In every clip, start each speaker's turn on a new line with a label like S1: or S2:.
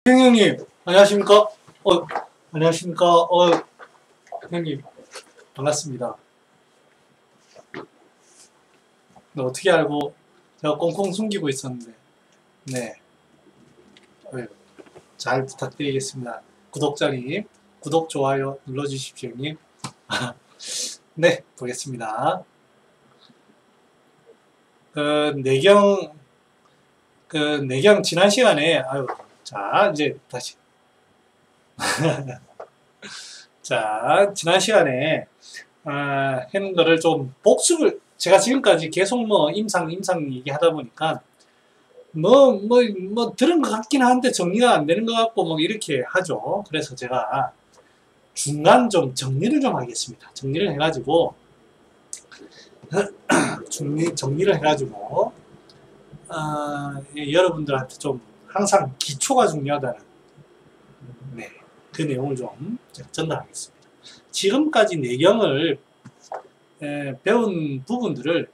S1: 형님, 안녕하십니까? 안녕하십니까? 형님, 반갑습니다. 어떻게 알고 제가 꽁꽁 숨기고 있었는데, 네. 잘 부탁드리겠습니다. 구독자님, 구독, 좋아요 눌러주십시오, 형님. 네, 보겠습니다. 내경, 내경 지난 시간에, 자, 이제 다시. 자, 지난 시간에, 했는 거를 좀 복습을, 제가 지금까지 계속 임상 얘기하다 보니까, 들은 것 같긴 한데 정리가 안 되는 것 같고, 이렇게 하죠. 그래서 제가 중간 좀 정리를 좀 하겠습니다. 정리를 해가지고, 여러분들한테 좀 항상 기초가 중요하다는, 네, 그 내용을 좀 전달하겠습니다. 지금까지 내경을 배운 부분들을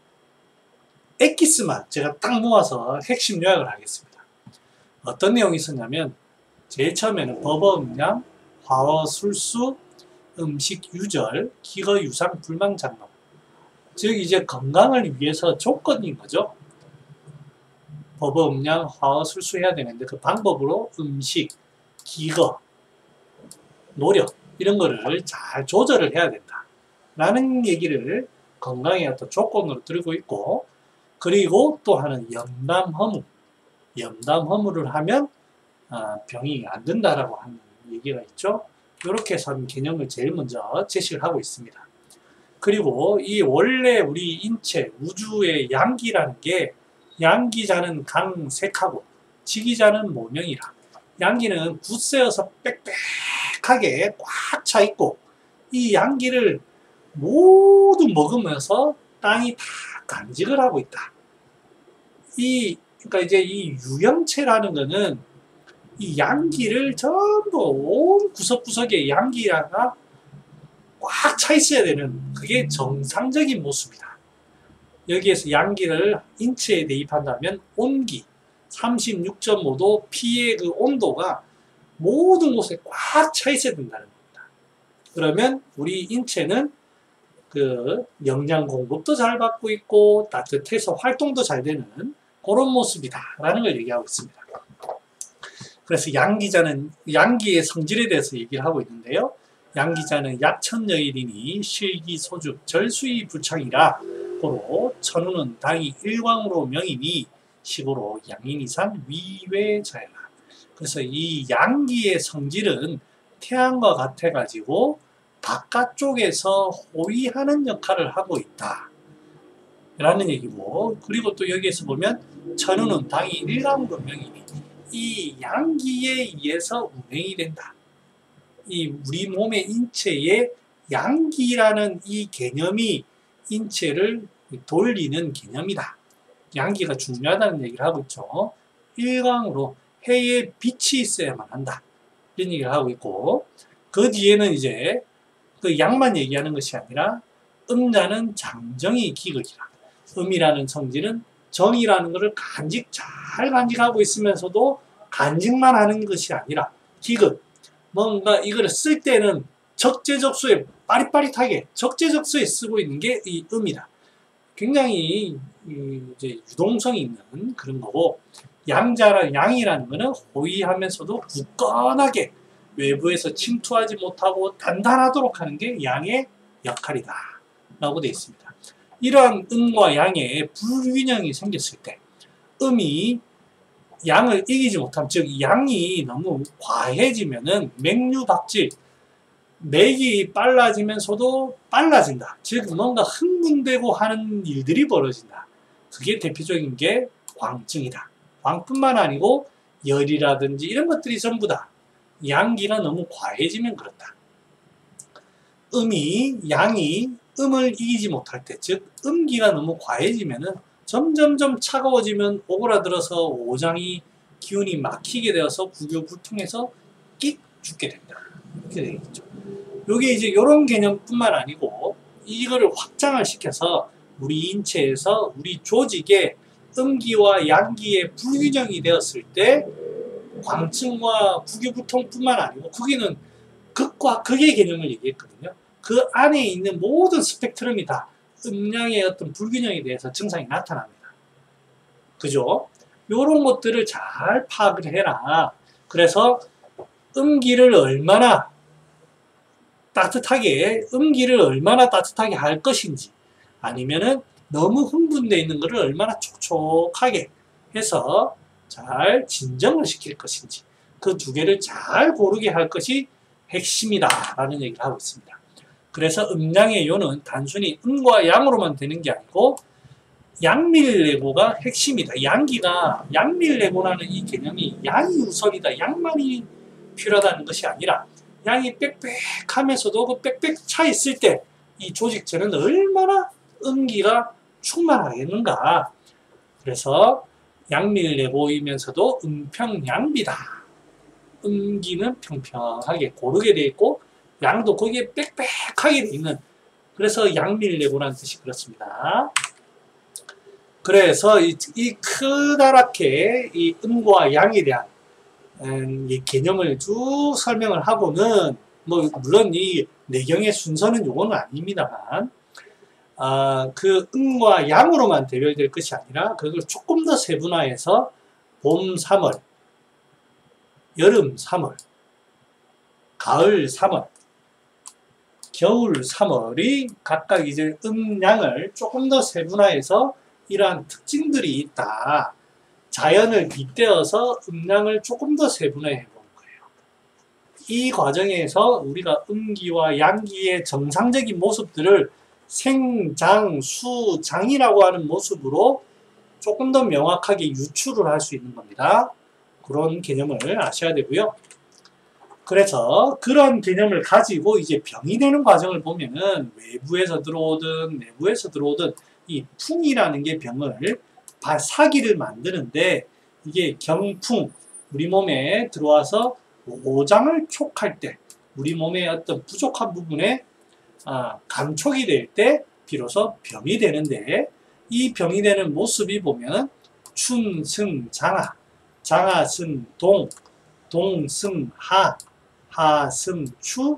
S1: 엑기스만 제가 딱 모아서 핵심 요약을 하겠습니다. 어떤 내용이 있었냐면 제일 처음에는 법어, 음량, 화어, 술수, 음식, 유절, 기거, 유상, 불망, 장로. 즉 이제 건강을 위해서 조건인 거죠. 법어, 음량, 화어, 술수 해야 되는데 그 방법으로 음식, 기거, 노력 이런 거를 잘 조절을 해야 된다. 라는 얘기를 건강의 어떤 조건으로 들고 있고, 그리고 또 하나는 염담허무. 염담허무를 하면 병이 안 된다라고 하는 얘기가 있죠. 이렇게 해서 한 개념을 제일 먼저 제시를 하고 있습니다. 그리고 이 원래 우리 인체, 우주의 양기라는 게 양기자는 강색하고 지기자는 모명이라. 양기는 굳세어서 빽빽하게 꽉 차 있고 이 양기를 모두 먹으면서 땅이 다 간직을 하고 있다. 그러니까 이제 이 유형체라는 거는 이 양기를 전부 온 구석구석에 양기가 꽉 차 있어야 되는 그게 정상적인 모습이다. 여기에서 양기를 인체에 대입한다면 온기 36.5도 P의 그 온도가 모든 곳에 꽉 차 있어야 된다는 겁니다. 그러면 우리 인체는 그 영양 공급도 잘 받고 있고 따뜻해서 활동도 잘 되는 그런 모습이다라는 걸 얘기하고 있습니다. 그래서 양기자는 양기의 성질에 대해서 얘기를 하고 있는데요. 양기자는 약천여일이니 실기소죽 절수이 불창이라 고로 천우는 당이 일광으로 명이니 식으로 양인이산 위외자야. 그래서 이 양기의 성질은 태양과 같아가지고 바깥쪽에서 호위하는 역할을 하고 있다 라는 얘기고, 그리고 또 여기에서 보면 천우는 당이 일광으로 명이니 이 양기에 의해서 운행이 된다. 이 우리 몸의 인체에 양기라는 이 개념이 인체를 돌리는 개념이다. 양기가 중요하다는 얘기를 하고 있죠. 일광으로 해에 빛이 있어야만 한다. 이런 얘기를 하고 있고, 그 뒤에는 이제 그 양만 얘기하는 것이 아니라 음자는 장정이 기극이라. 음이라는 성질은 정이라는 것을 잘 간직하고 있으면서도 간직만 하는 것이 아니라 기극, 뭔가 이거를 쓸 때는 적재적소에 빠릿빠릿하게 적재적소에 쓰고 있는 게 이 음이다. 굉장히 이제 유동성이 있는 그런 거고, 양이라는 거는 호위하면서도 굳건하게 외부에서 침투하지 못하고 단단하도록 하는 게 양의 역할이다 라고 되어 있습니다. 이러한 음과 양의 불균형이 생겼을 때 음이 양을 이기지 못하면, 즉 양이 너무 과해지면은 맥류박질, 맥이 빨라지면서도 빨라진다. 즉 뭔가 흥분되고 하는 일들이 벌어진다. 그게 대표적인 게 광증이다. 광뿐만 아니고 열이라든지 이런 것들이 전부 다 양기가 너무 과해지면 그렇다. 양이 음을 이기지 못할 때, 즉 음기가 너무 과해지면은 점점점 차가워지면 오그라들어서 오장이 기운이 막히게 되어서 구교불통해서 끽 죽게 된다. 이렇게 되겠죠. 요게 이제 이런 개념뿐만 아니고 이거를 확장을 시켜서 우리 인체에서 우리 조직에 음기와 양기의 불균형이 되었을 때 광층과 구기부통뿐만 아니고 거기는 극과 극의 개념을 얘기했거든요. 그 안에 있는 모든 스펙트럼이 다 음량의 어떤 불균형에 대해서 증상이 나타납니다. 그죠? 요런 것들을 잘 파악을 해라. 그래서 음기를 얼마나 따뜻하게 할 것인지, 아니면은 너무 흥분되어 있는 것을 얼마나 촉촉하게 해서 잘 진정을 시킬 것인지, 그 두 개를 잘 고르게 할 것이 핵심이다 라는 얘기를 하고 있습니다. 그래서 음량의 요는 단순히 음과 양으로만 되는 게 아니고 양밀레고가 핵심이다. 양밀레고라는 이 개념이 양이 우선이다, 양만이 필요하다는 것이 아니라 양이 빽빽하면서도 그 빽빽 차 있을 때 이 조직체는 얼마나 음기가 충만하겠는가. 그래서 양밀레고이면서도 음평양비다. 음기는 평평하게 고르게 되어 있고 양도 거기에 빽빽하게 되어 있는, 그래서 양밀레고라는 뜻이 그렇습니다. 그래서 이 크다랗게 이 음과 양에 대한 이 개념을 쭉 설명을 하고는, 뭐 물론 이 내경의 순서는 요거는 아닙니다만, 그 음과 양으로만 대별될 것이 아니라 그걸 조금 더 세분화해서 봄 3월, 여름 3월, 가을 3월, 겨울 3월이 각각 이제 음양을 조금 더 세분화해서 이러한 특징들이 있다. 자연을 빗대어서 음량을 조금 더 세분화해 본 거예요. 이 과정에서 우리가 음기와 양기의 정상적인 모습들을 생장수장이라고 하는 모습으로 조금 더 명확하게 유추를 할 수 있는 겁니다. 그런 개념을 아셔야 되고요. 그래서 그런 개념을 가지고 이제 병이 되는 과정을 보면은 외부에서 들어오든 내부에서 들어오든 이 풍이라는 게 병을 사기를 만드는데, 이게 경풍, 우리 몸에 들어와서 오장을 촉할 때, 우리 몸의 어떤 부족한 부분에 감촉이 될 때 비로소 병이 되는데, 이 병이 되는 모습이 보면 춘승장하, 장하승동, 동승하, 하승추,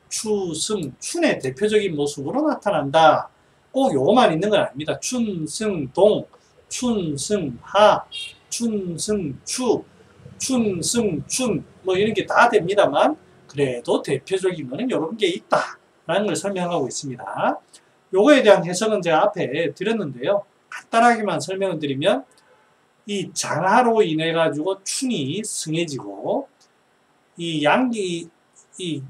S1: 추승춘의 대표적인 모습으로 나타난다. 꼭 요거만 있는 건 아닙니다. 춘승동, 춘승하, 춘승추, 춘승춘 뭐 이런 게 다 됩니다만, 그래도 대표적인 거는 이런 게 있다라는 걸 설명하고 있습니다. 요거에 대한 해석은 제가 앞에 드렸는데요. 간단하게만 설명을 드리면, 이 장하로 인해 가지고 춘이 승해지고, 이 양기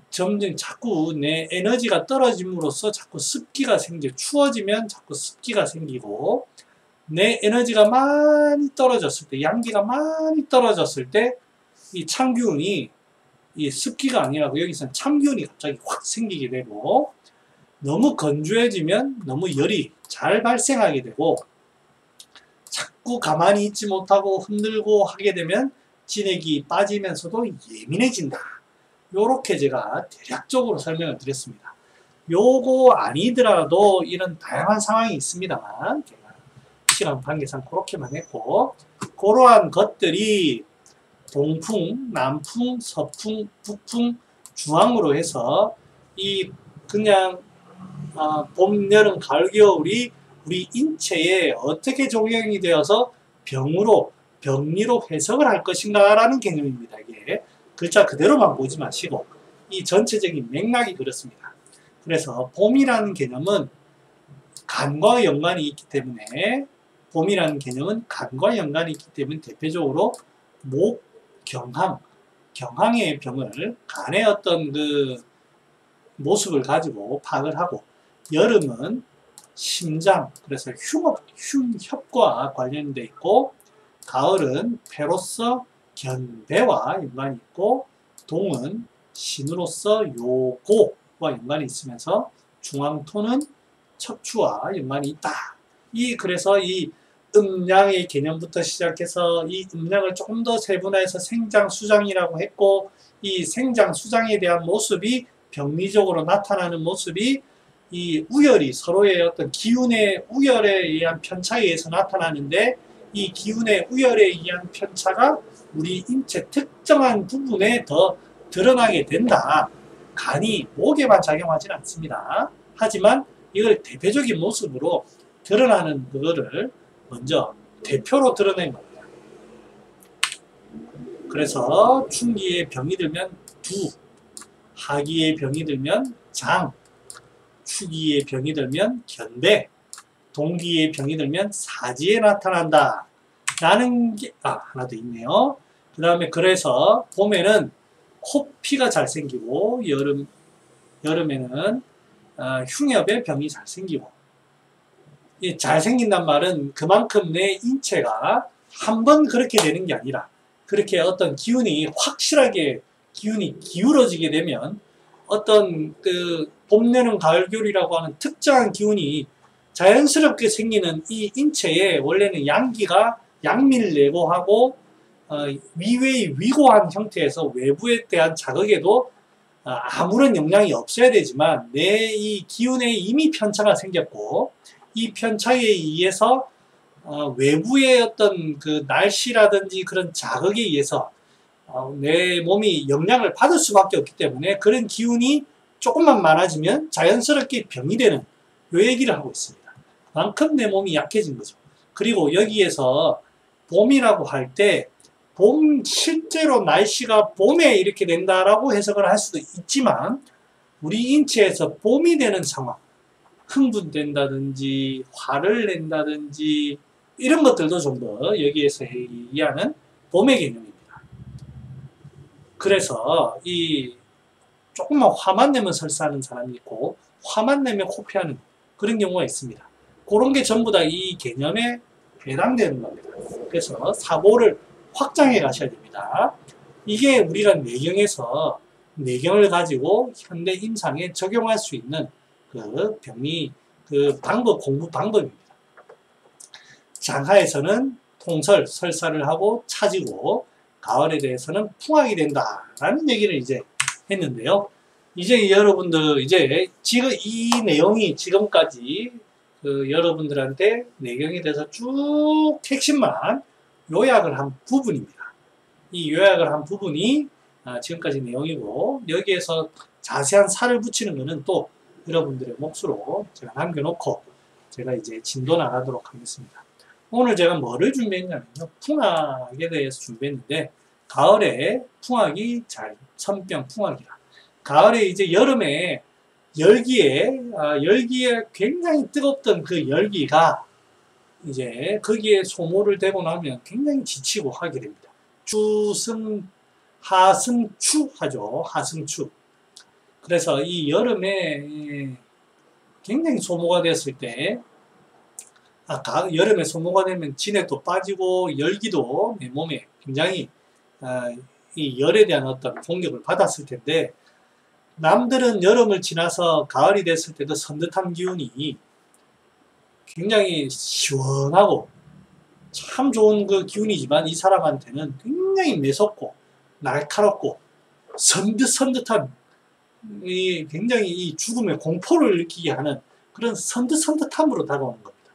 S1: 점점 자꾸 내 에너지가 떨어짐으로써 자꾸 습기가 추워지면 자꾸 습기가 생기고, 내 에너지가 많이 떨어졌을 때, 양기가 많이 떨어졌을 때, 이 참기운이, 이 습기가 아니라고 여기서는 참기운이 갑자기 확 생기게 되고, 너무 건조해지면 너무 열이 잘 발생하게 되고, 자꾸 가만히 있지 못하고 흔들고 하게 되면 진액이 빠지면서도 예민해진다. 요렇게 제가 대략적으로 설명을 드렸습니다. 요거 아니더라도 이런 다양한 상황이 있습니다만, 제가 시간 관계상 그렇게만 했고, 그러한 것들이 동풍, 남풍, 서풍, 북풍, 중앙으로 해서 이 그냥 봄, 여름, 가을, 겨울이 우리 인체에 어떻게 적용이 되어서 병리로 해석을 할 것인가라는 개념입니다. 이게 글자 그대로만 보지 마시고 이 전체적인 맥락이 그렇습니다. 그래서 봄이라는 개념은 간과 연관이 있기 때문에 대표적으로 목, 경항의 병을, 간의 어떤 그 모습을 가지고 파악을 하고, 여름은 심장, 그래서 흉협과 관련돼 있고, 가을은 폐로서 견배와 연관이 있고, 동은 신으로서 요고와 연관이 있으면서, 중앙토는 척추와 연관이 있다. 그래서 이 음량의 개념부터 시작해서 이 음량을 조금 더 세분화해서 생장수장이라고 했고, 이 생장수장에 대한 모습이 병리적으로 나타나는 모습이 이 우열이 서로의 어떤 기운의 우열에 의한 편차에 의해서 나타나는데, 이 기운의 우열에 의한 편차가 우리 인체 특정한 부분에 더 드러나게 된다. 간이 목에만 작용하지는 않습니다. 하지만 이걸 대표적인 모습으로 드러나는 그거를 먼저 대표로 드러낸 겁니다. 그래서 충기에 병이 들면 두, 하기에 병이 들면 장, 추기에 병이 들면 견대, 동기에 병이 들면 사지에 나타난다. 라는 게, 하나 더 있네요. 그 다음에 그래서 봄에는 코피가 잘 생기고, 여름에는 흉엽의 병이 잘 생기고, 이 잘 생긴단 말은 그만큼 내 인체가 한 번 그렇게 되는 게 아니라, 그렇게 어떤 기운이 확실하게 기운이 기울어지게 되면 어떤 그 봄, 여름, 가을, 겨울이라고 하는 특정한 기운이 자연스럽게 생기는 이 인체에 원래는 양기가 양밀내고하고 위외의 위고한 형태에서 외부에 대한 자극에도 아무런 영향이 없어야 되지만 내 이 기운에 이미 편차가 생겼고 이 편차에 의해서 외부의 어떤 그 날씨라든지 그런 자극에 의해서 내 몸이 영향을 받을 수밖에 없기 때문에 그런 기운이 조금만 많아지면 자연스럽게 병이 되는 요 얘기를 하고 있습니다. 그만큼 내 몸이 약해진 거죠. 그리고 여기에서 봄이라고 할 때 봄 실제로 날씨가 봄에 이렇게 된다라고 해석을 할 수도 있지만 우리 인체에서 봄이 되는 상황, 흥분된다든지 화를 낸다든지 이런 것들도 좀 더 여기에서 얘기하는 봄의 개념입니다. 그래서 이 조금만 화만 내면 설사하는 사람이 있고 화만 내면 코피하는 그런 경우가 있습니다. 그런 게 전부 다 이 개념에 해당되는 겁니다. 그래서 사고를 확장해 가셔야 됩니다. 이게 우리가 내경에서 내경을 가지고 현대 임상에 적용할 수 있는 그 병리 그 방법 공부 방법입니다. 장하에서는 통설 설사를 하고 차지고 가을에 대해서는 풍악이 된다라는 얘기를 이제 했는데요. 이제 여러분들 이제 지금 이 내용이 지금까지 그 여러분들한테 내경에 대해서 쭉 핵심만 요약을 한 부분입니다. 이 요약을 한 부분이 지금까지 내용이고 여기에서 자세한 살을 붙이는 것은 또 여러분들의 몫으로 제가 남겨놓고 제가 이제 진도 나가도록 하겠습니다. 오늘 제가 뭐를 준비했냐면요. 풍악에 대해서 준비했는데 가을에 풍악이 잘 선병 풍악이라 가을에 이제 여름에 열기에 굉장히 뜨겁던 그 열기가 이제 거기에 소모를 되고 나면 굉장히 지치고 하게 됩니다. 하승추 하죠. 하승추. 그래서 이 여름에 굉장히 소모가 됐을 때, 여름에 소모가 되면 진액도 빠지고 열기도 내 몸에 굉장히 이 열에 대한 어떤 공격을 받았을 텐데, 남들은 여름을 지나서 가을이 됐을 때도 선듯한 기운이 굉장히 시원하고 참 좋은 그 기운이지만 이 사람한테는 굉장히 매섭고 날카롭고 선듯한 굉장히 이 죽음의 공포를 느끼게 하는 그런 선듯함으로 다가오는 겁니다.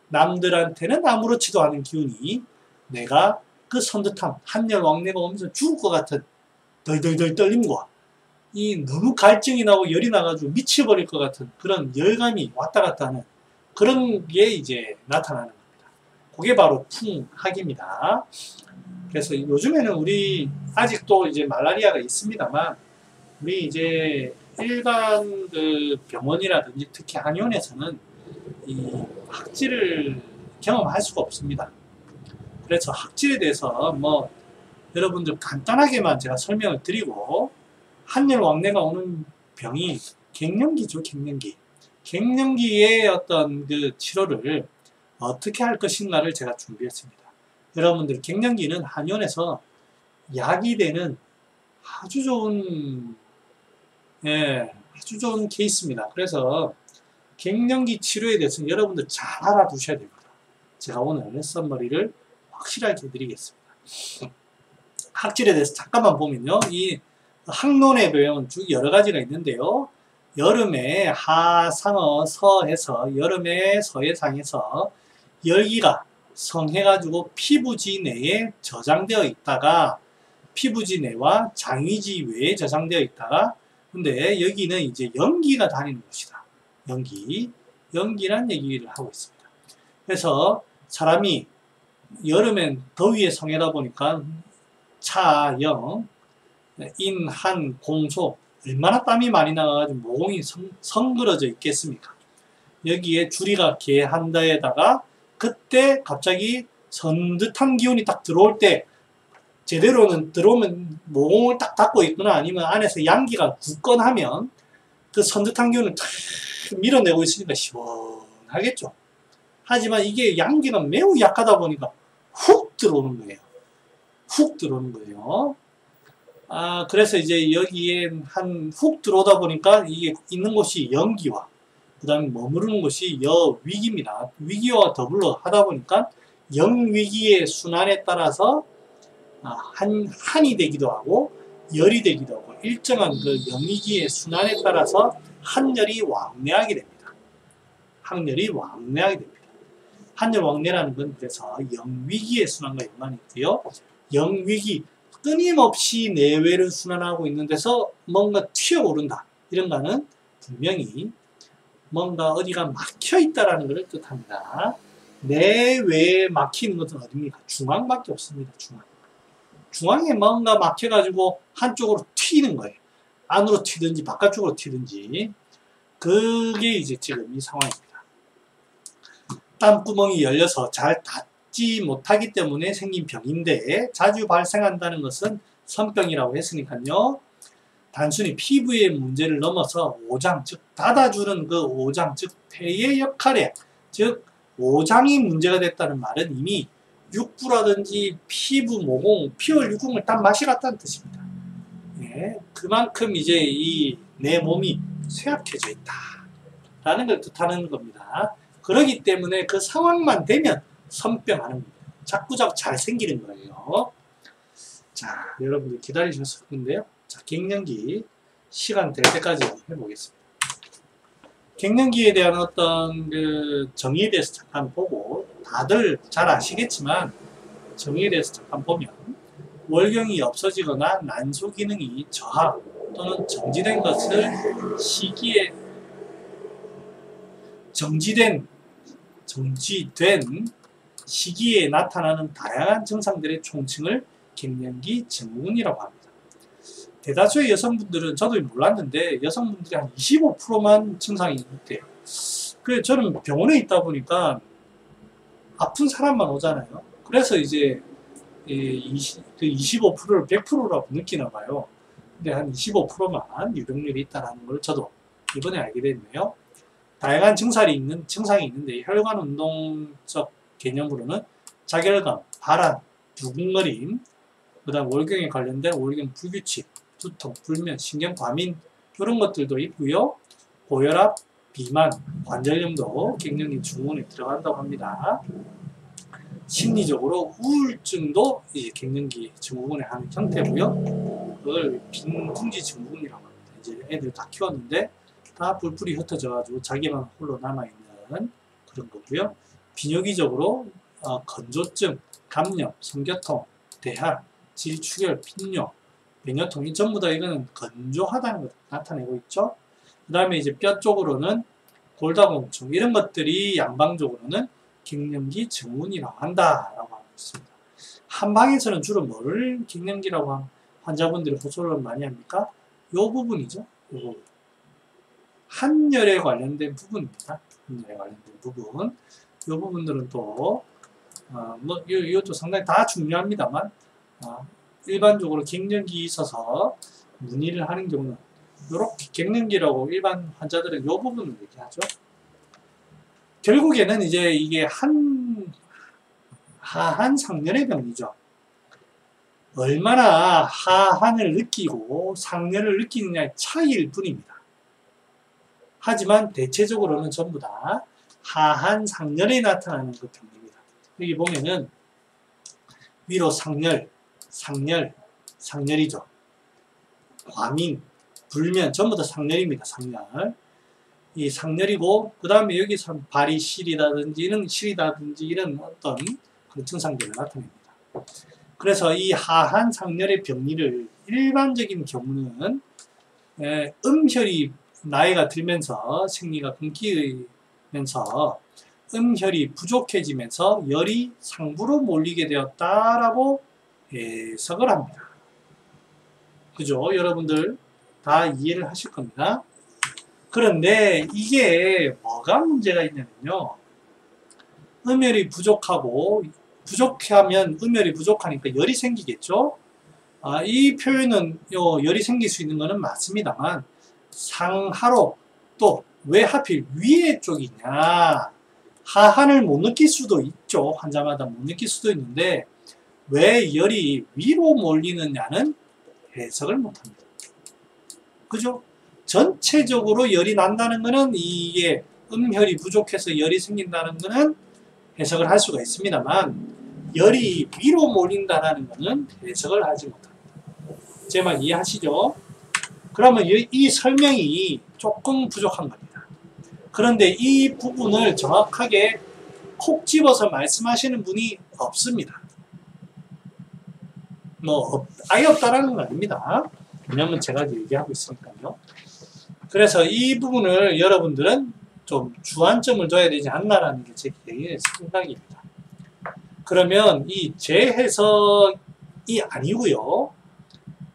S1: 남들한테는 아무렇지도 않은 기운이 내가 그 선듯함, 한열 왕래가 오면서 죽을 것 같은 덜덜덜 떨림과 이 너무 갈증이 나고 열이 나가지고 미쳐버릴 것 같은 그런 열감이 왔다 갔다 하는 그런 게 이제 나타나는 겁니다. 그게 바로 풍학입니다. 그래서 요즘에는 우리 아직도 이제 말라리아가 있습니다만 우리 이제 일반 그 병원이라든지 특히 한의원에서는 이 학질을 경험할 수가 없습니다. 그래서 학질에 대해서 뭐 여러분들 간단하게만 제가 설명을 드리고 한열 왕래가 오는 병이 갱년기죠, 갱년기. 갱년기의 어떤 그 치료를 어떻게 할 것인가를 제가 준비했습니다. 여러분들 갱년기는 한의원에서 약이 되는 아주 좋은 케이스입니다. 그래서 갱년기 치료에 대해서 여러분들 잘 알아두셔야 됩니다. 제가 오늘 썸머리를 확실하게 해드리겠습니다. 학질에 대해서 잠깐만 보면요. 이 학론에 보면 쭉 여러 가지가 있는데요. 여름에 하상어 서해서 여름에 서해상에서 열기가 성해가지고 피부지 내에 저장되어 있다가 피부지 내와 장위지 외에 저장되어 있다가 근데 여기는 이제 연기가 다니는 곳이다. 연기란 얘기를 하고 있습니다. 그래서 사람이 여름엔 더위에 성해다 보니까 차, 영, 인, 한, 공소 얼마나 땀이 많이 나가지고 모공이 성그러져 있겠습니까? 여기에 주리가 개한 데에다가 그때 갑자기 선듯한 기운이 딱 들어올 때 제대로는 들어오면 모공을 딱 닫고 있거나 아니면 안에서 양기가 굳건하면 그 선듯한 기운을 탁 밀어내고 있으니까 시원하겠죠. 하지만 이게 양기가 매우 약하다 보니까 훅 들어오는 거예요. 훅 들어오는 거예요. 그래서 이제 여기에 훅 들어오다 보니까 이게 있는 곳이 연기와 그 다음에 머무르는 곳이 여위기입니다. 위기와 더불어 하다 보니까 영위기의 순환에 따라서 한이 되기도 하고 열이 되기도 하고 일정한 그 영위기의 순환에 따라서 한열이 왕래하게 됩니다. 한열이 왕래하게 됩니다. 한열 왕래라는 건 그래서 영위기의 순환과 연관이 있고요. 영위기 끊임없이 내외를 순환하고 있는 데서 뭔가 튀어오른다. 이런 거는 분명히 뭔가 어디가 막혀 있다라는 것을 뜻합니다. 내외에 막히는 것은 어디입니까? 중앙밖에 없습니다. 중앙에 뭔가 막혀가지고 한쪽으로 튀는 거예요. 안으로 튀든지 바깥쪽으로 튀든지 그게 이제 지금 이 상황입니다. 땀구멍이 열려서 잘 닫지 못하기 때문에 생긴 병인데 자주 발생한다는 것은 선병이라고 했으니까요. 단순히 피부의 문제를 넘어서 오장, 즉 닫아주는 그 오장, 즉 폐의 역할에, 즉 오장이 문제가 됐다는 말은 이미 육부라든지 피부, 모공, 피월 유궁을 다 마시갔다는 뜻입니다. 예, 그만큼 이제 이 내 몸이 쇠약해져 있다 라는 걸 뜻하는 겁니다. 그렇기 때문에 그 상황만 되면 선병하는 겁니다. 자꾸자꾸 잘 생기는 거예요. 자, 여러분들 기다리셨을 건데요. 자, 갱년기 시간 될 때까지 해보겠습니다. 갱년기에 대한 어떤 그 정의에 대해서 잠깐 보고 다들 잘 아시겠지만 정의에 대해서 잠깐 보면 월경이 없어지거나 난소 기능이 저하 또는 정지된 것을 시기에 정지된 시기에 나타나는 다양한 증상들의 총칭을 갱년기 증후군이라고 합니다. 대다수의 여성분들은 저도 몰랐는데 여성분들이 한 25%만 증상이 있대요. 그래서 저는 병원에 있다 보니까 아픈 사람만 오잖아요. 그래서 이제 25%를 100%라고 느끼나 봐요. 근데 한 25%만 유병률이 있다는 걸 저도 이번에 알게 됐네요. 다양한 증상이 있는데 혈관 운동적 개념으로는 자결감, 발한, 두근거림, 그 다음 월경에 관련된 월경 불규칙, 두통, 불면, 신경 과민 이런 것들도 있고요. 고혈압, 비만, 관절염도 갱년기 증후군에 들어간다고 합니다. 심리적으로 우울증도 이제 갱년기 증후군의 한 형태고요. 그걸 빈둥지 증후군이라고 합니다. 이제 애들 다 키웠는데 다 뿔뿔이 흩어져가지고 자기만 홀로 남아있는 그런 거고요. 비뇨기적으로 건조증, 감염, 성교통, 대할, 질출혈, 빈뇨, 배뇨통이 전부 다 이거는 건조하다는 것을 나타내고 있죠. 그 다음에 이제 뼈 쪽으로는 골다공증 이런 것들이 양방적으로는 갱년기 증후군이라고 한다라고 하고 있습니다. 한방에서는 주로 뭐를 갱년기라고 환자분들이 호소를 많이 합니까? 이 부분이죠. 이 부분. 한열에 관련된 부분입니다. 한열에 관련된 부분. 이 부분들은 또 이것도 상당히 다 중요합니다만 일반적으로 갱년기 있어서 문의를 하는 경우는 이렇게 갱년기라고 일반 환자들은 이 부분을 얘기하죠. 결국에는 이제 이게 하한 상열의 병이죠. 얼마나 하한을 느끼고 상열을 느끼느냐의 차이일 뿐입니다. 하지만 대체적으로는 전부 다 하한 상열에 나타나는 그 병입니다. 여기 보면은 위로 상열, 상열이죠. 과민, 불면 전부 다 상열입니다. 상열. 이 상열이고 그 다음에 여기서 발이 시리다든지 이런 어떤 그런 증상들을 나타냅니다. 그래서 이 하한 상열의 병리를 일반적인 경우는 음혈이 나이가 들면서 생리가 끊기면서 음혈이 부족해지면서 열이 상부로 몰리게 되었다라고 해석을 합니다. 그죠? 여러분들 다 이해를 하실 겁니다. 그런데 이게 뭐가 문제가 있냐면요. 음혈이 부족하면 음혈이 부족하니까 열이 생기겠죠? 이 표현은 열이 생길 수 있는 것은 맞습니다만 상하로 또 왜 하필 위에 쪽이냐, 하한을 못 느낄 수도 있죠. 환자마다 못 느낄 수도 있는데 왜 열이 위로 몰리느냐는 해석을 못합니다. 그죠? 전체적으로 열이 난다는 것은 이게 음혈이 부족해서 열이 생긴다는 것은 해석을 할 수가 있습니다만 열이 위로 몰린다는 것은 해석을 하지 못합니다. 제 말 이해하시죠? 그러면 이 설명이 조금 부족한 겁니다. 그런데 이 부분을 정확하게 콕 집어서 말씀하시는 분이 없습니다. 아예 없다라는 건 아닙니다. 왜냐면 제가 얘기하고 있으니까요. 그래서 이 부분을 여러분들은 좀 주안점을 둬야 되지 않나라는 게 제 생각입니다. 그러면 이 재해석이 아니고요.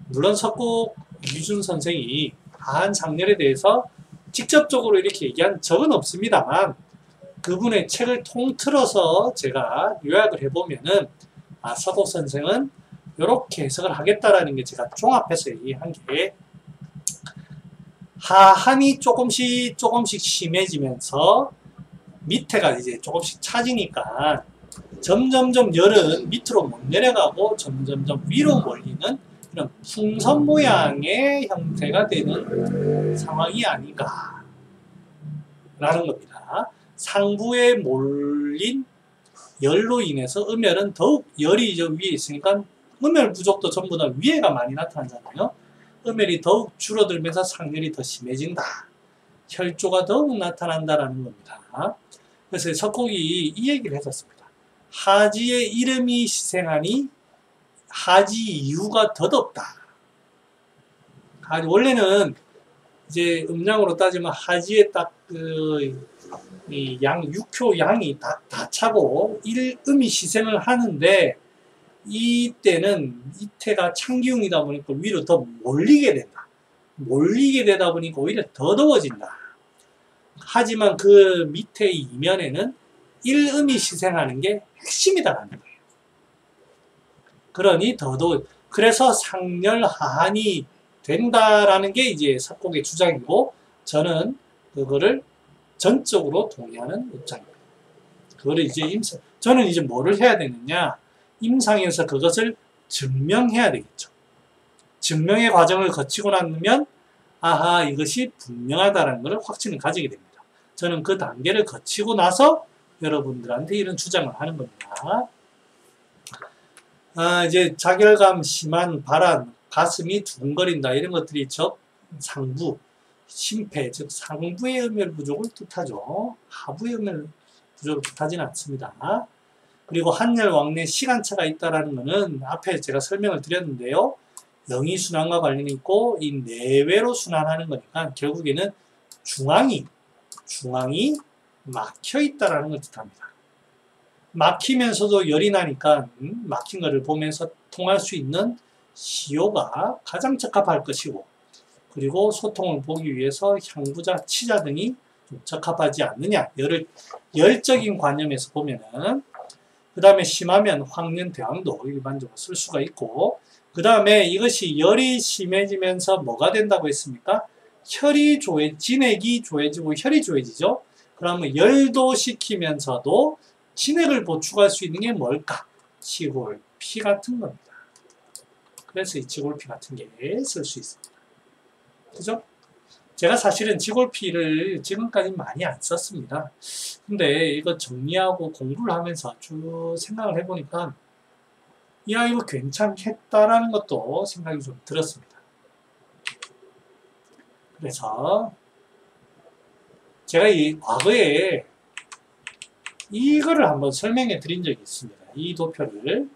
S1: 물론 석곡 유준 선생이 하한 상열에 대해서 직접적으로 이렇게 얘기한 적은 없습니다만 그분의 책을 통틀어서 제가 요약을 해보면은 석곡 선생은 이렇게 해석을 하겠다라는 게 제가 종합해서 얘기한 게 하한이 조금씩 심해지면서 밑에가 이제 조금씩 차지니까 점점점 열은 밑으로 못 내려가고 점점점 위로 몰리는 이런 풍선 모양의 형태가 되는 상황이 아닌가 라는 겁니다. 상부에 몰린 열로 인해서 음혈은 더욱 열이 저 위에 있으니까 음혈 부족도 전부 다 위에가 많이 나타나잖아요. 음혈이 더욱 줄어들면서 상열이 더 심해진다. 혈조가 더욱 나타난다라는 겁니다. 그래서 석곡이 이 얘기를 했었습니다. 하지의 이름이 시생하니 하지 이유가 덧없다. 원래는 이제 음량으로 따지면 하지에 딱 육효 양이 다 차고 1음이 시생을 하는데 이때는 이태가 창기운이다 보니까 위로 더 몰리게 된다. 몰리게 되다 보니까 오히려 더 더워진다. 하지만 그 밑에 이면에는 1음이 시생하는 게 핵심이다라는 거예요. 그러니 그래서 상열하한이 된다라는 게 이제 석곡의 주장이고 저는 그거를 전적으로 동의하는 입장입니다. 그거를 이제 저는 이제 뭐를 해야 되느냐? 임상에서 그것을 증명해야 되겠죠. 증명의 과정을 거치고 나면 이것이 분명하다는 것을 확신을 가지게 됩니다. 저는 그 단계를 거치고 나서 여러분들한테 이런 주장을 하는 겁니다. 이제 자결감 심한 발한, 가슴이 두근거린다 이런 것들이 상부, 심폐, 즉 상부의 음혈 부족을 뜻하죠. 하부의 음혈 부족을 뜻하지는 않습니다. 그리고 한열 왕래 시간차가 있다라는 것은 앞에 제가 설명을 드렸는데요. 영이 순환과 관련이 있고 이 내외로 순환하는 거니까 결국에는 중앙이 막혀 있다라는 걸 뜻합니다. 막히면서도 열이 나니까 막힌 것을 보면서 통할 수 있는 시효가 가장 적합할 것이고 그리고 소통을 보기 위해서 향부자, 치자 등이 좀 적합하지 않느냐. 열적인 관념에서 보면은 그 다음에 심하면 황련, 대왕도 일반적으로 쓸 수가 있고 그 다음에 이것이 열이 심해지면서 뭐가 된다고 했습니까? 진액이 조해지고 혈이 조해지죠. 그러면 열도 식히면서도 진액을 보충할 수 있는 게 뭘까? 지골피 같은 겁니다. 그래서 이 지골피 같은 게 쓸 수 있습니다. 그죠? 제가 사실은 지골피를 지금까지 많이 안 썼습니다. 근데 이거 정리하고 공부를 하면서 쭉 생각을 해보니까 이거 괜찮겠다라는 것도 생각이 좀 들었습니다. 그래서 제가 과거에 이거를 한번 설명해 드린 적이 있습니다. 이 도표를.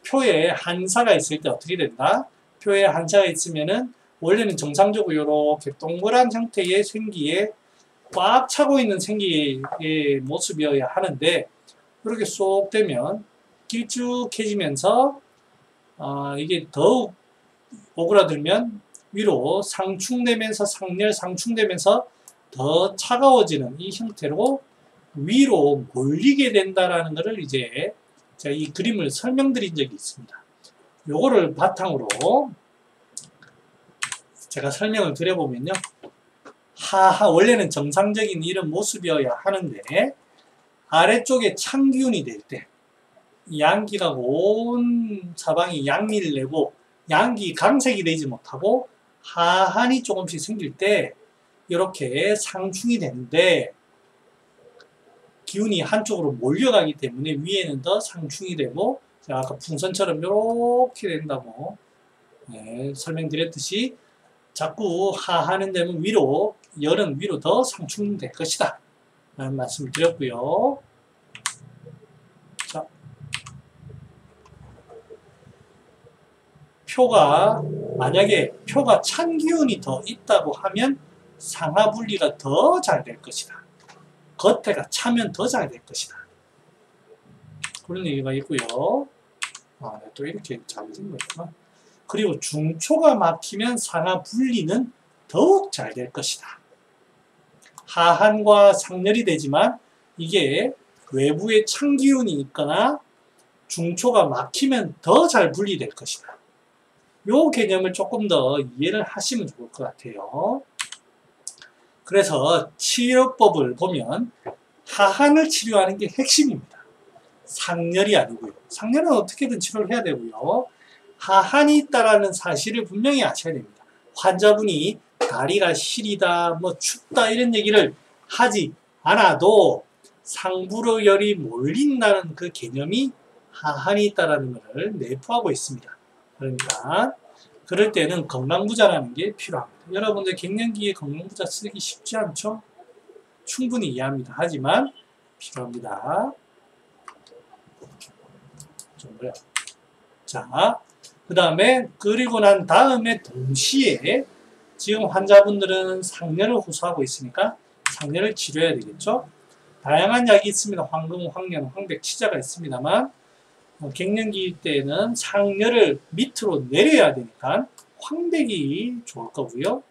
S1: 표에 한사가 있을 때 어떻게 된다? 표에 한사가 있으면은 원래는 정상적으로 이렇게 동그란 형태의 생기에 꽉 차고 있는 생기의 모습이어야 하는데 이렇게 쏙 되면 길쭉해지면서 이게 더욱 오그라들면 위로 상충되면서 상충되면서 더 차가워지는 이 형태로 위로 몰리게 된다라는 것을 이제 제가 이 그림을 설명드린 적이 있습니다. 요거를 바탕으로 제가 설명을 드려보면요. 원래는 정상적인 이런 모습이어야 하는데 아래쪽에 찬기운이 될 때 양기가 온 사방이 양미를 내고 양기 강색이 되지 못하고 하한이 조금씩 생길 때 이렇게 상충이 되는데 기운이 한쪽으로 몰려가기 때문에 위에는 더 상충이 되고 제가 아까 풍선처럼 이렇게 된다고 설명드렸듯이 자꾸 하하는 되면 위로 열은 위로 더 상충될 것이다 라는 말씀을 드렸고요. 자, 만약에 표가 찬 기운이 더 있다고 하면 상하 분리가 더 잘 될 것이다. 겉에가 차면 더 잘 될 것이다. 그런 얘기가 있고요. 또 이렇게 잘된 거 있구나. 그리고 중초가 막히면 상하 분리는 더욱 잘 될 것이다. 하한과 상렬이 되지만 이게 외부에 찬 기운이 있거나 중초가 막히면 더 잘 분리될 것이다. 요 개념을 조금 더 이해를 하시면 좋을 것 같아요. 그래서 치료법을 보면 하한을 치료하는 게 핵심입니다. 상렬이 아니고요. 상렬은 어떻게든 치료를 해야 되고요. 하한이 있다라는 사실을 분명히 아셔야 됩니다. 환자분이 다리가 시리다, 춥다 이런 얘기를 하지 않아도 상부로 열이 몰린다는 그 개념이 하한이 있다라는 것을 내포하고 있습니다. 그러니까 그럴 때는 건강부자라는 게 필요합니다. 여러분들 갱년기에 건강부자 쓰기 쉽지 않죠? 충분히 이해합니다. 하지만 필요합니다. 자, 그리고 난 다음에 동시에 지금 환자분들은 상열을 호소하고 있으니까 상열을 치료해야 되겠죠? 다양한 약이 있습니다. 황금, 황련, 황백, 치자가 있습니다만 갱년기 때는 상열을 밑으로 내려야 되니까 황백이 좋을 거고요.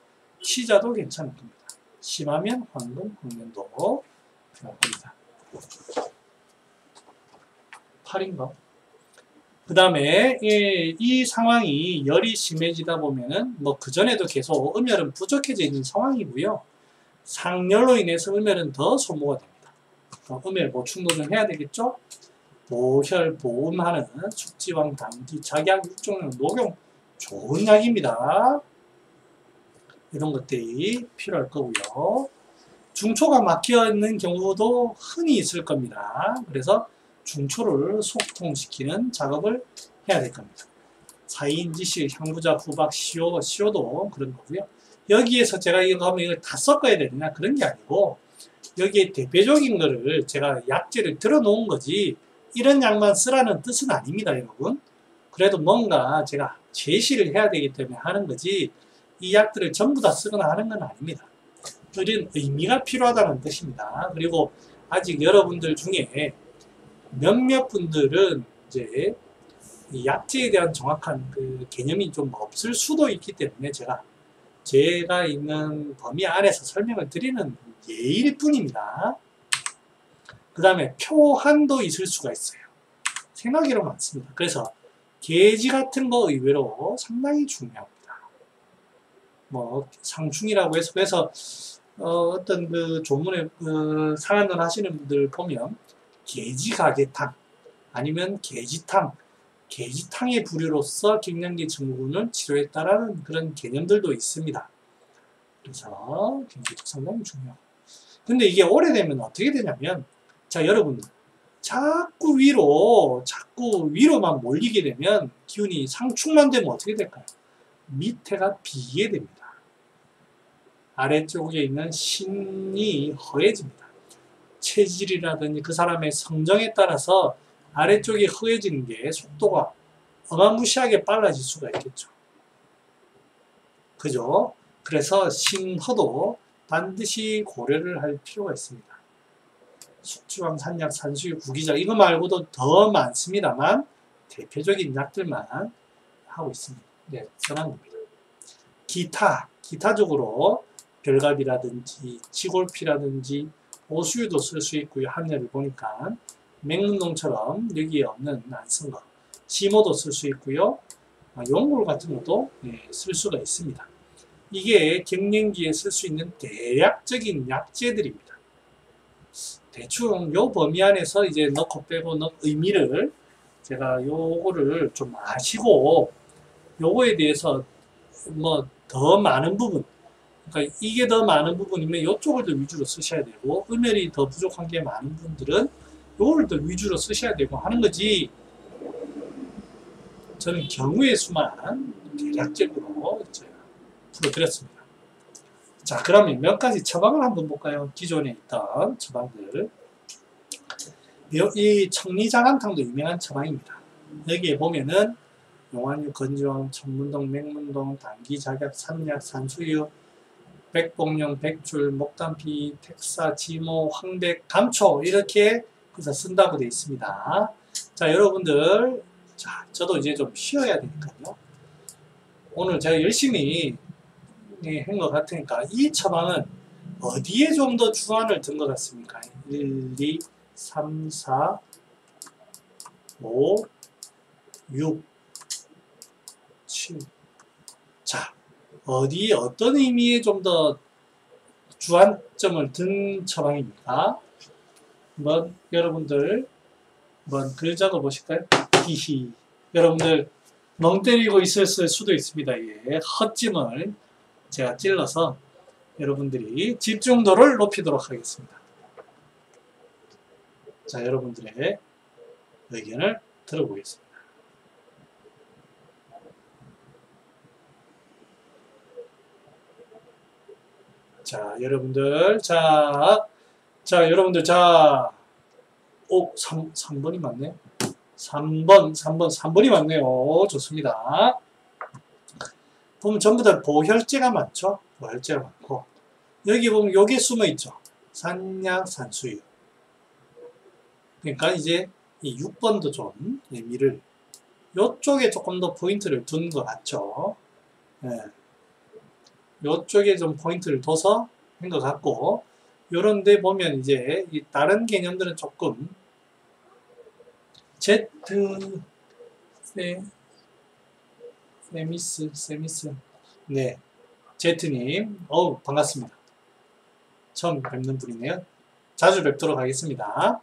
S1: 치자도 괜찮을 겁니다. 심하면 황금, 황련도 필요할 겁니다. 8인가? 그 다음에 이 상황이 열이 심해지다 보면은 그전에도 계속 음혈은 부족해져 있는 상황이고요. 상열로 인해서 음혈은 더 소모가 됩니다. 음혈 보충도 좀 해야 되겠죠? 보혈, 보음하는 숙지왕, 당기, 작약, 육종, 녹용 좋은 약입니다. 이런 것들이 필요할 거고요. 중초가 막혀 있는 경우도 흔히 있을 겁니다. 그래서 중초를 소통시키는 작업을 해야 될 겁니다. 사인지실, 향부자, 후박, 시효도 그런 거고요. 여기에서 제가 이거 하면 이걸 다 섞어야 되느냐 그런 게 아니고 여기에 대표적인 거를 제가 약재를 들어 놓은 거지 이런 약만 쓰라는 뜻은 아닙니다, 여러분. 그래도 뭔가 제가 제시를 해야 되기 때문에 하는 거지 이 약들을 전부 다 쓰거나 하는 건 아닙니다. 이런 의미가 필요하다는 뜻입니다. 그리고 아직 여러분들 중에 몇몇 분들은 이제 이 약재에 대한 정확한 그 개념이 좀 없을 수도 있기 때문에 제가 있는 범위 안에서 설명을 드리는 예일 뿐입니다. 그 다음에 표한도 있을 수가 있어요. 생각이로 많습니다. 그래서 계지 같은 거 의외로 상당히 중요합니다. 상충이라고 해서 그래서 어떤 그 조문에 상한론 하시는 분들 보면 계지가게탕 아니면 계지탕의 부류로서 갱년기 증후군을 치료했다라는 그런 개념들도 있습니다. 그래서 굉장히 상당히 중요하고. 근데 이게 오래되면 어떻게 되냐면, 자, 여러분, 자꾸 위로만 몰리게 되면 기운이 상충만 되면 어떻게 될까요? 밑에가 비게 됩니다. 아래쪽에 있는 신이 허해집니다. 체질이라든지 그 사람의 성정에 따라서 아래쪽이 허해지는 게 속도가 어마무시하게 빨라질 수가 있겠죠. 그죠? 그래서 심허도 반드시 고려를 할 필요가 있습니다. 숙주황, 산약, 산수유, 구기자 이거 말고도 더 많습니다만 대표적인 약들만 하고 있습니다. 네, 써놓은 겁니다. 기타적으로 별갑이라든지 지골피라든지 오수유도 쓸 수 있고요. 한예를 보니까 맹문동처럼 여기에 없는 안쓴 거 시모도 쓸 수 있고요. 용골 같은 것도 쓸 수가 있습니다. 이게 갱년기에 쓸 수 있는 대략적인 약재들입니다. 대충 요 범위 안에서 이제 넣고 빼고 넣 의미를 제가 요거를 좀 아시고 요거에 대해서 뭐 더 많은 부분, 그러니까 이게 더 많은 부분이면 요쪽을 더 위주로 쓰셔야 되고 음혈이 더 부족한 게 많은 분들은 요거를 더 위주로 쓰셔야 되고 하는 거지. 저는 경우의 수만 대략적으로 풀어드렸습니다. 자, 그러면 몇 가지 처방을 한번 볼까요? 기존에 있던 처방들. 이 청리자간탕도 유명한 처방입니다. 여기에 보면은 용환유, 건지황, 천문동, 맹문동, 당기, 작약, 산약, 산수유, 백봉령, 백줄, 목단피, 택사, 지모, 황백, 감초 이렇게 해서 쓴다고 되어 있습니다. 자, 여러분들, 자, 저도 이제 좀 쉬어야 되니까요. 오늘 제가 열심히 한 것 같으니까 이 처방은 어디에 좀 더 주안을 든 것 같습니까? 1, 2, 3, 4, 5, 6, 7. 자, 어디 어떤 의미에 좀 더 주안점을 든 처방입니까? 한번 여러분들 한번 글 적어 보실까요? 히히. 여러분들 멍 때리고 있었을 수도 있습니다. 예, 헛짐을 제가 찔러서 여러분들이 집중도를 높이도록 하겠습니다. 자, 여러분들의 의견을 들어보겠습니다. 자, 여러분들, 여러분들, 오, 3번이 맞네. 3번이 맞네요. 좋습니다. 보면 전부 다 보혈제가 많죠? 보혈제가 많고. 여기 보면 요게 숨어 있죠? 산약, 산수유. 그러니까 이제 이 6번도 좀 의미를 요쪽에 조금 더 포인트를 둔 것 같죠? 네. 요쪽에 좀 포인트를 둬서 한 것 같고, 요런데 보면 이제 이 다른 개념들은 조금 세미스. 네. 제트님, 반갑습니다. 처음 뵙는 분이네요. 자주 뵙도록 하겠습니다.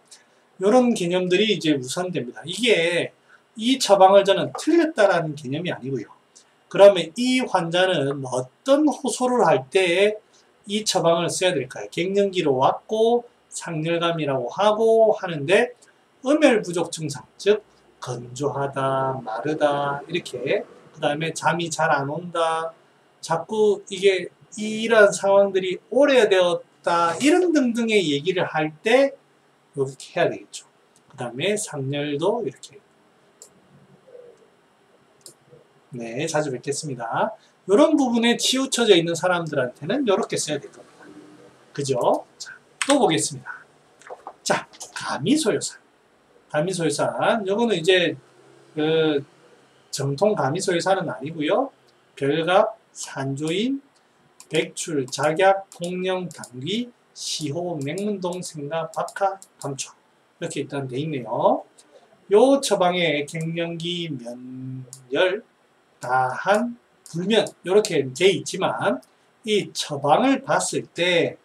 S1: 요런 개념들이 이제 우선됩니다. 이게 이 처방을 저는 틀렸다라는 개념이 아니고요. 그러면 이 환자는 어떤 호소를 할 때 이 처방을 써야 될까요? 갱년기로 왔고 상열감이라고 하고 하는데 음혈 부족 증상, 즉 건조하다, 마르다 이렇게 그 다음에 잠이 잘 안 온다, 자꾸 이게 이런 상황들이 오래되었다 이런 등등의 얘기를 할 때 이렇게 해야 되겠죠. 그 다음에 상열도 이렇게. 네, 자주 뵙겠습니다. 이런 부분에 치우쳐져 있는 사람들한테는 이렇게 써야 될 겁니다. 그죠? 자, 또 보겠습니다. 자, 가미소요산. 가미소요산. 요거는 이제 정통 가미소요산은 아니고요. 별갑, 산조인, 백출, 작약, 통령, 당귀, 시호, 맹문동, 생가, 박하, 감초 이렇게 일단 돼 있네요. 요 처방에 갱년기, 면열, 다한, 불면 이렇게 돼 있지만 이 처방을 봤을 때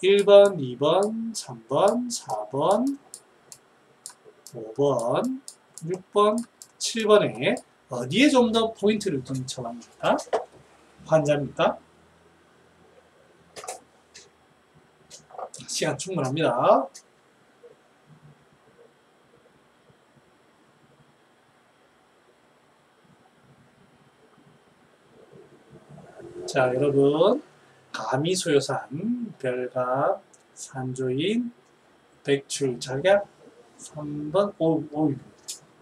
S1: 1번, 2번, 3번, 4번, 5번, 6번, 7번에 어디에 좀 더 포인트를 둔 처방입니까? 환자입니까? 시간 충분합니다. 자, 여러분, 가미소요산, 별갑, 산조인, 백출, 작약, 3번,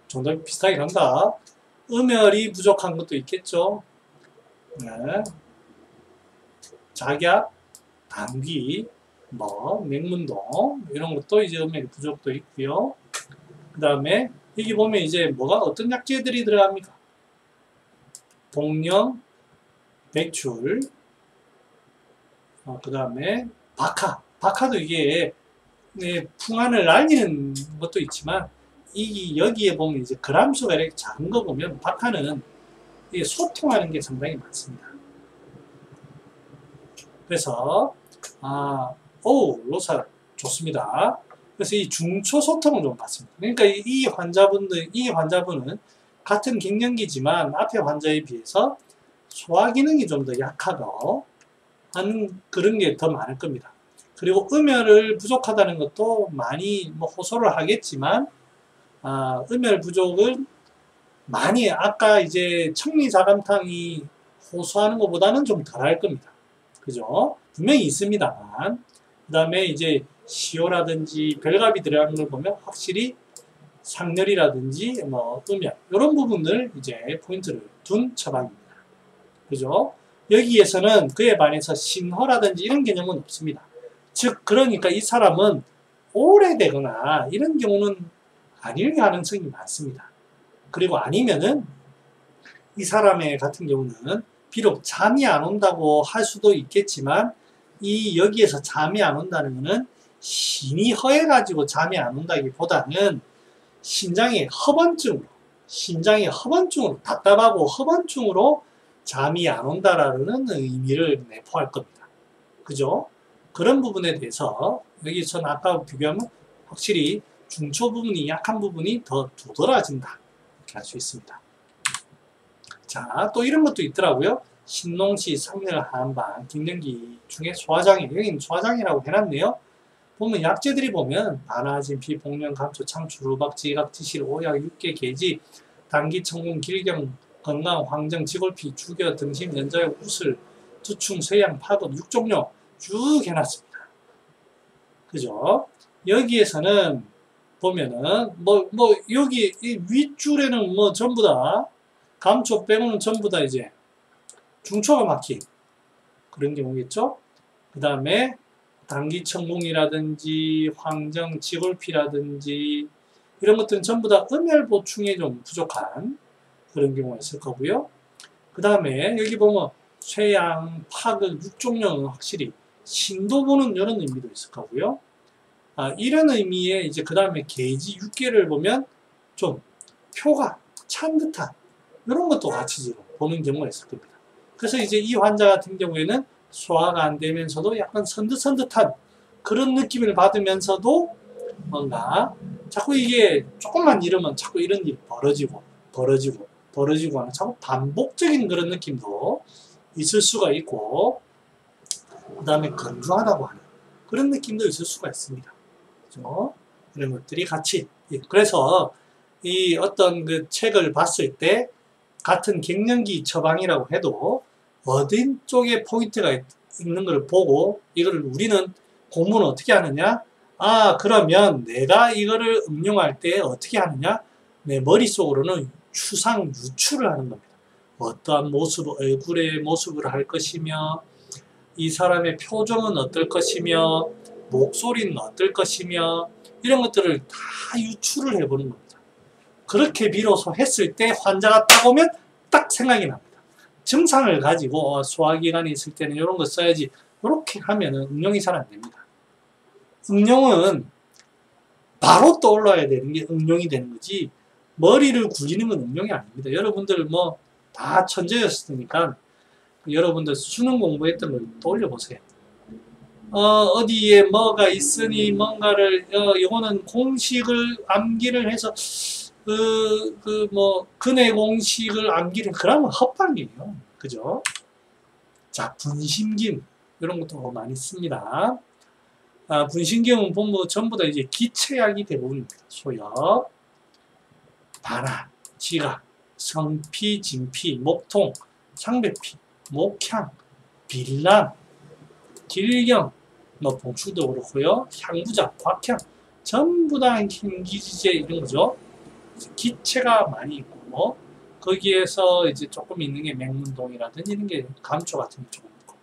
S1: 정답이 비슷하게 간다. 음혈이 부족한 것도 있겠죠. 네. 작약, 감기, 맹문동, 이런 것도 이제 음혈 부족도 있고요. 그 다음에, 여기 보면 이제 어떤 약재들이 들어갑니까? 복령, 백출, 그 다음에 박하도 이게 풍안을 날리는 것도 있지만 여기에 보면 이제 그람수가 이렇게 작은 거 보면 박하는 이게 소통하는 게 상당히 많습니다. 그래서 로사 좋습니다. 그래서 이 중초 소통을 좀 봤습니다. 그러니까 이 환자분은 같은 갱년기지만 앞에 환자에 비해서 소화 기능이 좀 더 약하고 하는 그런 게 더 많을 겁니다. 그리고 음혈을 부족하다는 것도 많이 호소를 하겠지만 음혈 부족은 많이 아까 이제 청리자감탕이 호소하는 것보다는 좀 덜할 겁니다. 그죠? 분명히 있습니다만 그 다음에 이제 시효라든지 별갑이 들어가는 걸 보면 확실히 상열이라든지 음혈 이런 부분들 이제 포인트를 둔 처방입니다. 그죠? 여기에서는 그에 반해서 신호라든지 이런 개념은 없습니다. 즉 그러니까 이 사람은 오래되거나 이런 경우는 아닐 가능성이 많습니다. 그리고 아니면은 이 사람의 같은 경우는 비록 잠이 안 온다고 할 수도 있겠지만 여기에서 잠이 안 온다는 것은 신이 허해가지고 잠이 안 온다기보다는 심장의 허번증으로 답답하고 허번증으로 잠이 안 온다라는 의미를 내포할 겁니다. 그죠? 그런 부분에 대해서 여기서는 아까 비교하면 확실히 중초 부분이 약한 부분이 더 두드러진다 이렇게 할 수 있습니다. 자, 또 이런 것도 있더라고요. 신농시, 상열, 한방, 갱년기 중에 소화장애, 여기는 소화장애라고 해놨네요. 보면 약재들이 보면 바나진, 비복령, 감초, 창추, 루박, 지각, 지실, 오약, 육개, 계지, 당기, 청궁, 길경, 건강, 황정, 지골피, 주겨, 등심, 연자역, 우슬, 두충, 쇠양, 파급, 육종류 쭉 해놨습니다. 그죠? 여기에서는 보면은 여기 이 윗줄에는 전부 다 감초 빼고는 전부 다 이제 중초가 막힌 그런 경우겠죠. 그 다음에 당기천공이라든지 황정, 지골피라든지 이런 것들은 전부 다 음혈 보충에 좀 부족한 그런 경우가 있을 거고요. 그 다음에 여기 보면 쇠양, 파극, 육종령은 확실히 신도 보는 이런 의미도 있을 거고요. 이런 의미의 이제 그 다음에 계지, 육계를 보면 좀 표가 찬 듯한 이런 것도 같이 보는 경우가 있을 겁니다. 그래서 이제 이 환자 같은 경우에는 소화가 안 되면서도 약간 선듯선듯한 그런 느낌을 받으면서도 뭔가 자꾸 이게 조금만 이러면 자꾸 이런 일이 벌어지고 하는 자꾸 반복적인 그런 느낌도 있을 수가 있고 그 다음에 건조하다고 하는 그런 느낌도 있을 수가 있습니다. 그렇죠? 이런 것들이 같이 그래서 이 어떤 그 책을 봤을 때 같은 갱년기 처방이라고 해도 어딘 쪽에 포인트가 있는 걸 보고 이거를 우리는 공부는 어떻게 하느냐? 그러면 내가 이거를 응용할 때 어떻게 하느냐? 내 머릿속으로는 유추를 하는 겁니다. 어떠한 얼굴의 모습을 할 것이며 이 사람의 표정은 어떨 것이며 목소리는 어떨 것이며 이런 것들을 다 유추를 해보는 겁니다. 그렇게 비로소 했을 때 환자가 딱 오면 딱 생각이 납니다. 증상을 가지고 소화기관이 있을 때는 이런 거 써야지 이렇게 하면 응용이 잘 안 됩니다. 응용은 바로 떠올라야 되는 게 응용이 되는 거지 머리를 굴리는 건 응용이 아닙니다. 여러분들 다 천재였으니까 여러분들 수능 공부했던 걸 떠올려 보세요. 어디에 뭐가 있으니 뭔가를 이거는 공식을 암기를 해서 근해 공식을 암기를 그러면 헛방이에요. 그죠? 자, 분심김 이런 것도 많이 씁니다. 분심김은 전부 다 이제 기체약이 대부분입니다. 소염, 반화, 지각, 성피, 진피, 목통, 상배피, 목향, 빌람, 길경, 봉추도 그렇고요. 향부작, 곽향, 전부 다 힘기지제 이런 거죠. 기체가 많이 있고 거기에서 이제 조금 있는 게 맹문동이라든지 이런 게 감초 같은 게 조금 있고.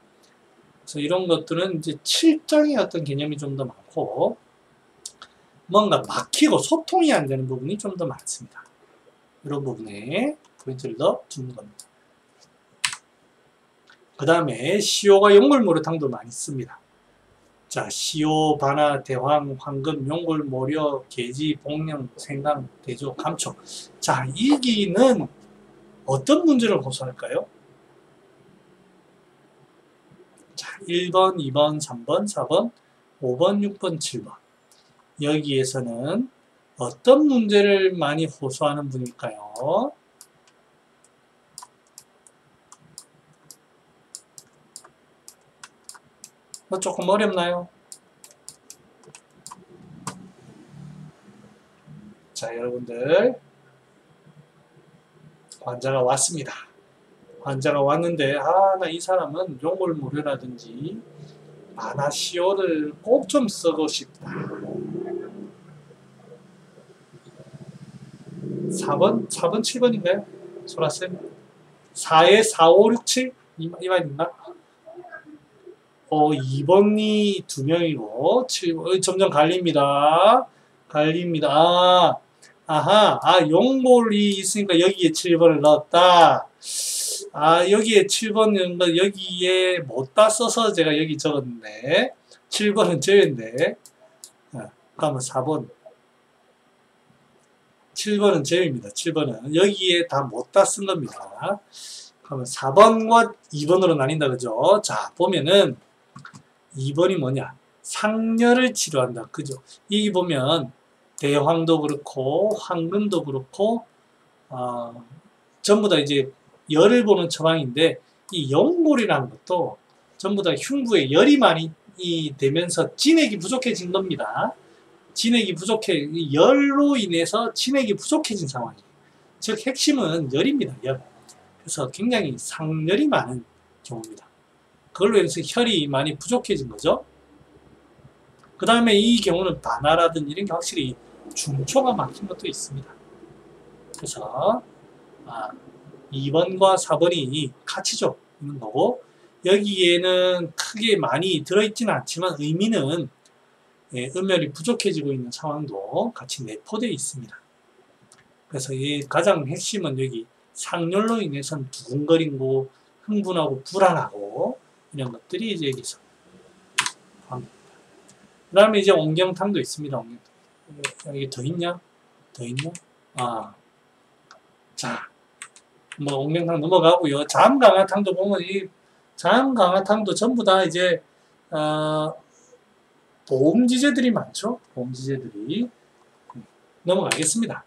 S1: 그래서 이런 것들은 이제 칠정의 어떤 개념이 좀 더 많고 뭔가 막히고 소통이 안 되는 부분이 좀 더 많습니다. 이런 부분에 포인트를 더 두는 겁니다. 그 다음에 시오가 용골모래탕도 많이 씁니다. 자, 시오, 바나, 대황, 황금, 용골, 모려, 계지, 복령, 생강, 대조, 감초. 자, 이기는 어떤 문제를 호소할까요? 자, 1번, 2번, 3번, 4번, 5번, 6번, 7번. 여기에서는 어떤 문제를 많이 호소하는 분일까요? 조금 어렵나요? 자, 여러분들 환자가 왔습니다. 환자가 왔는데 나 이 사람은 용골무료라든지 바나시오를 꼭 좀 쓰고 싶다. 4번, 7번인가요? 소라쌤? 4에 4, 5, 6, 7? 이 말인가? 2번이 2명이고, 7번, 점점 갈립니다. 용골이 있으니까 여기에 7번을 넣었다. 여기에 7번은 여기에 못다 써서 제가 여기 적었는데, 7번은 제외인데, 그러면 4번. 7번은 제외입니다. 7번은. 여기에 다 못다 쓴 겁니다. 그러면 4번과 2번으로 나뉜다, 그죠? 자, 보면은, 2번이 뭐냐? 상열을 치료한다. 그죠? 여기 보면 대황도 그렇고 황금도 그렇고 전부 다 이제 열을 보는 처방인데 이 용골이라는 것도 전부 다 흉부에 열이 많이 되면서 진액이 부족해진 겁니다. 열로 인해서 진액이 부족해진 상황이에요. 즉 핵심은 열입니다. 열. 그래서 굉장히 상열이 많은 경우입니다. 그걸로 인해서 혈이 많이 부족해진 거죠. 그 다음에 이 경우는 바나라든지 이런 게 확실히 중초가 막힌 것도 있습니다. 그래서 2번과 4번이 같이 있는 거고 여기에는 크게 많이 들어있지는 않지만 의미는 음열이 부족해지고 있는 상황도 같이 내포되어 있습니다. 그래서 이 가장 핵심은 여기 상열로 인해서는 두근거리고 흥분하고 불안하고 이런 것들이 이제 여기서 포함됩니다. 그 다음에 이제 옹경탕도 있습니다. 옹경탕. 여기 더 있냐? 자, 옹경탕 넘어가고요. 잠강화탕도 보면 이 잠강화탕도 전부 다 이제 보험지제들이 많죠. 보험지제들이 넘어가겠습니다.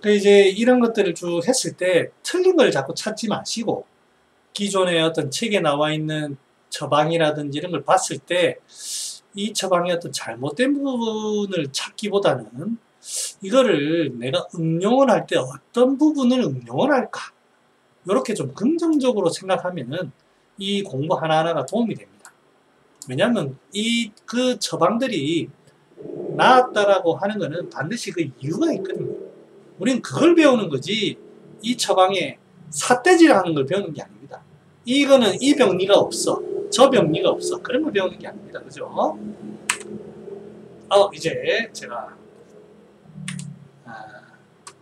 S1: 이제 이런 것들을 쭉 했을 때 틀린 걸 자꾸 찾지 마시고 기존의 어떤 책에 나와 있는 처방이라든지 이런 걸 봤을 때 이 처방의 어떤 잘못된 부분을 찾기보다는 이거를 내가 응용을 할 때 어떤 부분을 응용을 할까 이렇게 좀 긍정적으로 생각하면은 이 공부 하나하나가 도움이 됩니다. 왜냐하면 그 처방들이 나았다라고 하는 거는 반드시 그 이유가 있거든요. 우리는 그걸 배우는 거지 이 처방에 삿대질하는 걸 배우는 게 아닙니다. 이거는 이 병리가 없어. 저 병리가 없어. 그런 걸 배우는 게 아닙니다. 그죠? 이제 제가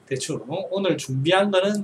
S1: 대충 오늘 준비한 거는